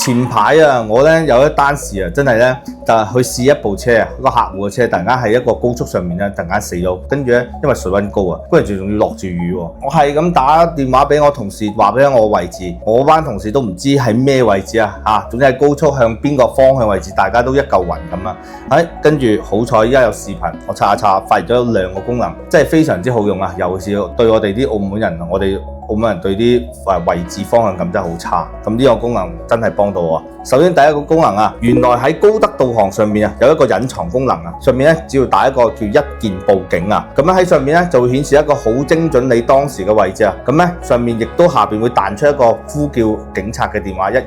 前排啊，我咧有一單事啊，真係咧就係去試一部車啊，一個客戶嘅車突然間喺一個高速上面咧突然間死咗，跟住咧因為水溫高啊，跟住仲要落住雨喎，我係咁打電話俾我同事話俾我位置，我班同事都唔知喺咩位置啊，總之係高速向邊個方向位置，大家都一嚿雲咁啦。跟住好彩依家有視頻，我查一查發現咗2個功能，真係非常之好用啊！尤其是對我哋啲澳門人，我哋澳門人對啲位置方向感真係好差，咁呢個功能真係幫到我。首先第一個功能啊，原來喺高德導航上面啊有一個隱藏功能啊，上面咧只要打一個叫一鍵報警啊，咁樣喺上面咧就會顯示一個好精準你當時嘅位置啊，咁咧上面亦都下邊會彈出一個呼叫警察嘅電話122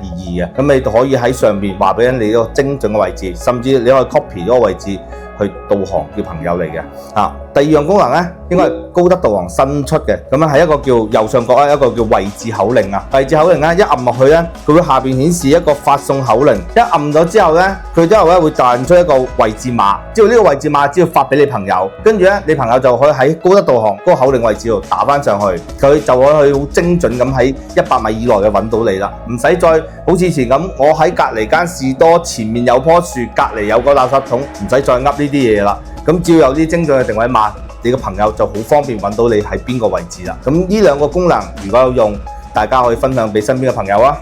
嘅，咁你就可以喺上面話俾你個精準嘅位置，甚至你可以 copy 嗰個位置去導航叫朋友嚟嘅。第二樣功能咧應該係高德導航新出嘅，咁樣係一個叫右上角一個叫位置口令啊，位置口令咧一按落去咧，佢會下邊顯示一個發送口令，一按咗之後咧，佢之後咧會彈出一個位置碼，之後呢個位置碼只要發俾你朋友，跟住咧你朋友就可以喺高德導航嗰個口令位置度打翻上去，佢就可以好精準咁喺100米以內嘅揾到你啦，唔使再好似以前咁，我喺隔離間士多前面有棵樹，隔離有個垃圾桶，唔使再噏呢啲嘢啦。咁只要有啲精準嘅定位碼，你個朋友就好方便揾到你喺邊個位置啦。咁呢2個功能如果有用，大家可以分享俾身邊嘅朋友啊。